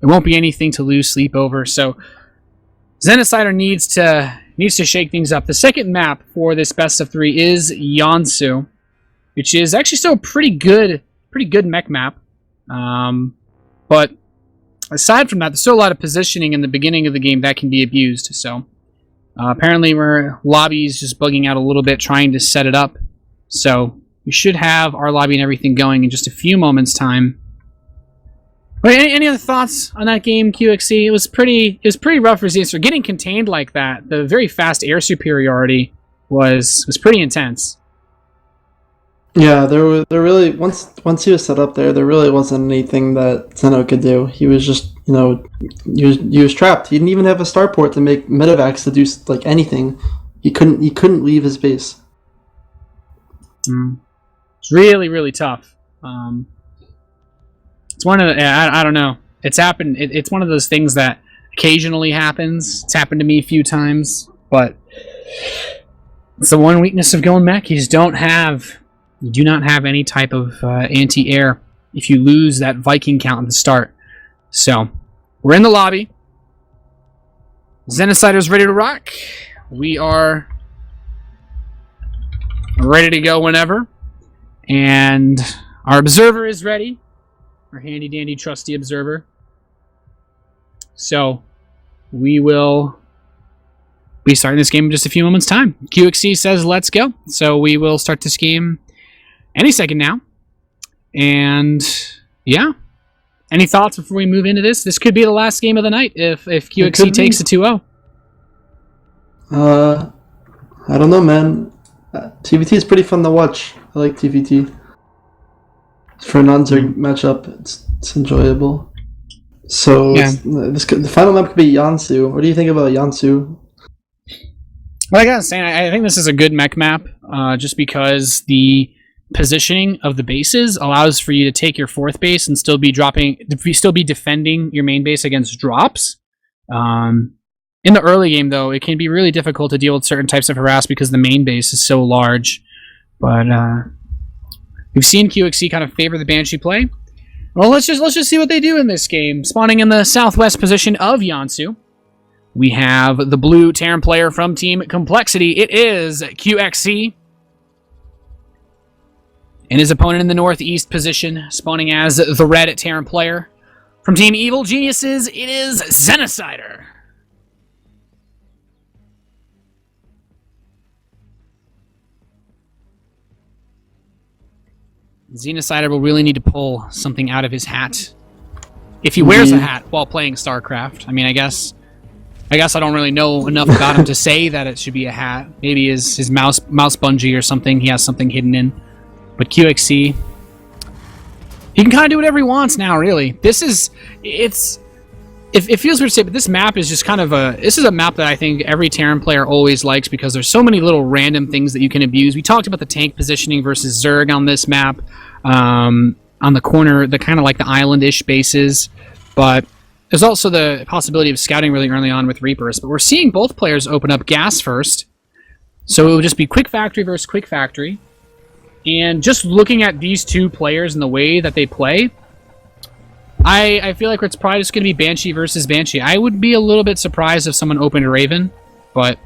It won't be anything to lose sleep over. So Xenocider needs to shake things up. The second map for this best of 3 is Yansu, which is actually still a pretty good mech map. But aside from that, there's still a lot of positioning in the beginning of the game that can be abused. So apparently our lobby is just bugging out a little bit trying to set it up. So we should have our lobby and everything going in just a few moments' time. Wait, any other thoughts on that game, QXC? It was pretty rough resistance. For getting contained like that, the very fast air superiority was pretty intense. Yeah, there really once he was set up there really wasn't anything that Xeno could do. He was just he was trapped. He didn't even have a starport to make medevacs to do like anything. He couldn't leave his base. It's really tough. It's one of the, I don't know. It's happened. It's one of those things that occasionally happens. It's happened to me a few times, but it's the one weakness of going mech. You do not have any type of anti-air if you lose that Viking count at the start. So we're in the lobby. Xenocider's ready to rock. We are ready to go whenever, and our observer is ready. Our handy dandy trusty observer. So we will be starting this game in just a few moments' time. QXC says let's go. So we will start this game any second now. And yeah. Any thoughts before we move into this? This could be the last game of the night if QXC takes the 2-0. I don't know, man. TVT is pretty fun to watch. I like TVT. For a non-Zerg matchup, it's enjoyable. So yeah. The final map could be Yansu. What do you think about Yansu? Well, I gotta say, I think this is a good mech map, just because the positioning of the bases allows for you to take your 4th base and still be defending your main base against drops. In the early game, though, it can be really difficult to deal with certain types of harass because the main base is so large. But we've seen QXC kind of favor the Banshee play. Well, let's just see what they do in this game. Spawning in the southwest position of Yansu, we have the blue Terran player from Team Complexity. It is QXC. And his opponent in the northeast position, spawning as the red Terran player from Team Evil Geniuses, it is Xenocider. Xenocider will really need to pull something out of his hat. If he wears a hat while playing StarCraft. I mean, I guess I don't really know enough about him to say that it should be a hat. Maybe his mouse bungee or something. He has something hidden in. But QXC, he can kind of do whatever he wants now, really. It feels weird to say, but this map is just kind of this is a map that I think every Terran player always likes because there's so many little random things that you can abuse. We talked about the tank positioning versus Zerg on this map, on the corner, the kind of like the island-ish bases, but there's also the possibility of scouting really early on with Reapers. But we're seeing both players open up gas first, so it will just be Quick Factory versus Quick Factory. And just looking at these two players and the way that they play, I feel like it's probably just going to be Banshee versus Banshee. I would be a little bit surprised if someone opened a Raven, but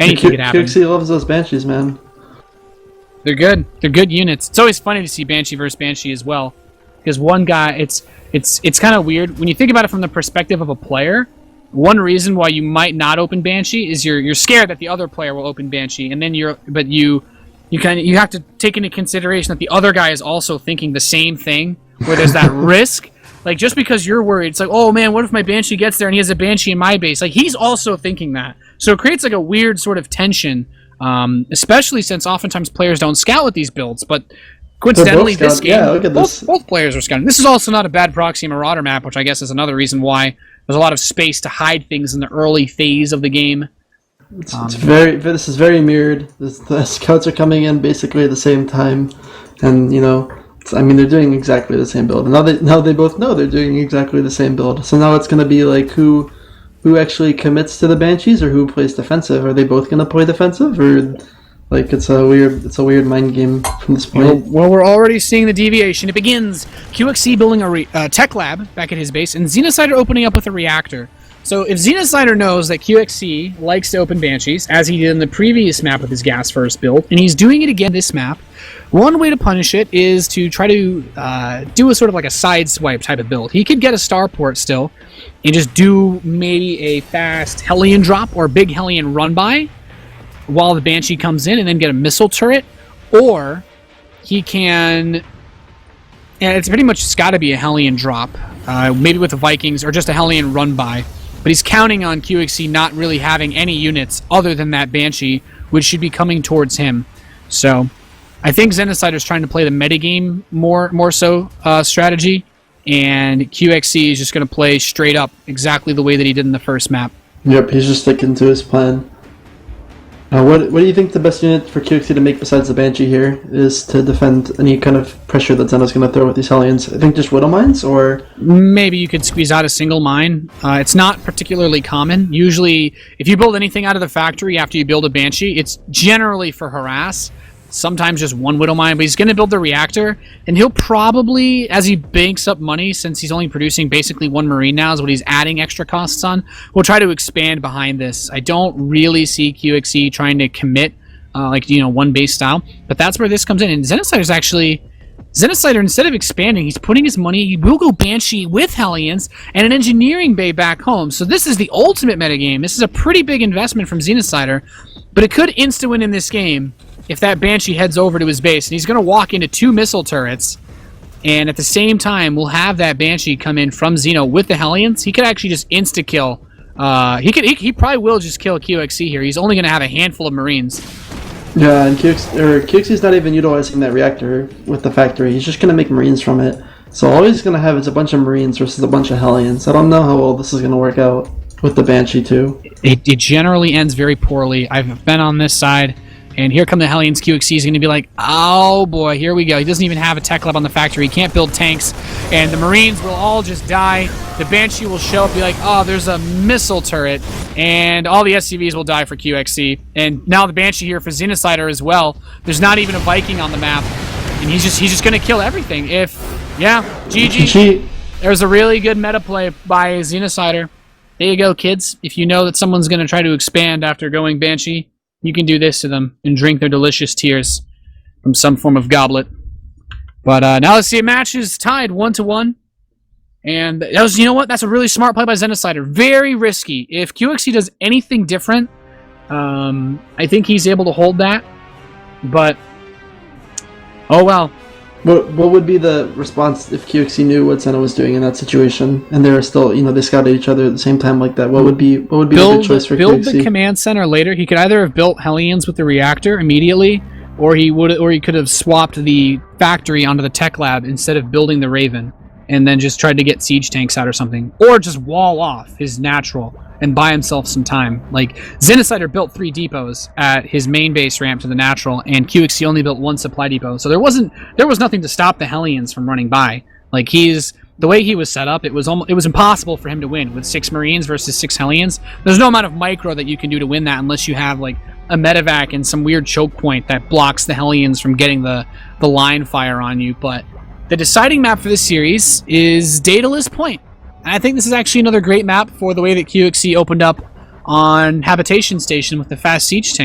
anything could happen. QXC loves those Banshees, man. They're good. They're good units. It's always funny to see Banshee versus Banshee as well, because one guy, it's kind of weird when you think about it from the perspective of a player. One reason why you might not open Banshee is you're scared that the other player will open Banshee, and then you have to take into consideration that the other guy is also thinking the same thing, where there's that risk. Like, just because you're worried, it's like, oh man, what if my Banshee gets there and he has a Banshee in my base? Like, he's also thinking that. So it creates like a weird sort of tension, especially since oftentimes players don't scout with these builds. But coincidentally, this game, both players are scouting. This is also not a bad proxy Marauder map, which I guess is another reason why there's a lot of space to hide things in the early phase of the game. This is very mirrored. The scouts are coming in basically at the same time, and they're doing exactly the same build. And now they both know they're doing exactly the same build. So now it's going to be like who actually commits to the Banshees or who plays defensive. Are they both going to play defensive, or Like it's a weird mind game from this point. Well, we're already seeing the deviation. It begins. QXC building a tech lab back at his base, and Xenocider opening up with a reactor. So if Xenocider knows that QXC likes to open Banshees, as he did in the previous map with his gas first build, and he's doing it again this map, one way to punish it is to try to do a sort of like a side swipe type of build. He could get a starport still, and just do maybe a fast Hellion drop or big Hellion run by while the Banshee comes in, and then get a missile turret, or he can... And it's pretty much just got to be a Hellion drop, maybe with the Vikings, or just a Hellion run by. But he's counting on QXC not really having any units other than that Banshee, which should be coming towards him. So I think Xenocider's trying to play the metagame more so strategy, and QXC is just going to play straight up exactly the way that he did in the first map. Yep, he's just sticking to his plan. What do you think the best unit for QXC to make besides the Banshee here is to defend any kind of pressure that Xeno's going to throw with these Hellions? I think just Widow Mines, or... Maybe you could squeeze out a single mine. It's not particularly common. Usually, if you build anything out of the factory after you build a Banshee, it's generally for harass. Sometimes just one Widow Mine, but he's going to build the reactor, and he'll probably, as he banks up money, since he's only producing basically one Marine now is what he's adding extra costs on, we'll try to expand behind this. I don't really see QXC trying to commit, one base style, but that's where this comes in. And Xenocider, instead of expanding, he's putting his money, he will go Banshee with Hellions and an engineering bay back home. So this is the ultimate metagame. This is a pretty big investment from Xenocider, but it could insta-win in this game if that Banshee heads over to his base. And he's going to walk into 2 missile turrets, and at the same time, we'll have that Banshee come in from Xeno with the Hellions. He could actually just insta-kill. He probably will just kill QXC here. He's only going to have a handful of Marines. Yeah, and QXC's not even utilizing that reactor with the factory. He's just going to make Marines from it. So all he's going to have is a bunch of Marines versus a bunch of Hellions. I don't know how well this is going to work out with the Banshee, too. It generally ends very poorly. I've been on this side, and here come the Hellions. QXC is going to be like, oh boy, here we go. He doesn't even have a tech lab on the factory. He can't build tanks, and the Marines will all just die. The Banshee will show up, be like, oh, there's a missile turret, and all the SCVs will die for QXC. And now the Banshee here for Xenocider as well. There's not even a Viking on the map, and he's just going to kill everything. GG. There's a really good meta play by Xenocider. There you go, kids. If you know that someone's going to try to expand after going Banshee, you can do this to them and drink their delicious tears from some form of goblet. But now let's see. A match is tied 1-1. And that was, you know what? That's a really smart play by Xenocider. Very risky. If QXC does anything different, I think he's able to hold that. But, oh well. What would be the response if QXC knew what Xeno was doing in that situation, and they were still, they scouted each other at the same time like that? What would be the good choice for QXC? Build the command center later. He could either have built Hellions with the reactor immediately, or he could have swapped the factory onto the tech lab instead of building the Raven, and then just tried to get siege tanks out or something, or just wall off his natural and buy himself some time. Like, Xenocider built 3 depots at his main base ramp to the natural, and QXC only built 1 supply depot. So there was nothing to stop the Hellions from running by. Like, the way he was set up, it was impossible for him to win with 6 Marines versus 6 Hellions. There's no amount of micro that you can do to win that unless you have like a medevac and some weird choke point that blocks the Hellions from getting the line fire on you. But the deciding map for this series is Daedalus Point. And I think this is actually another great map for the way that QXC opened up on Habitation Station with the fast siege tank.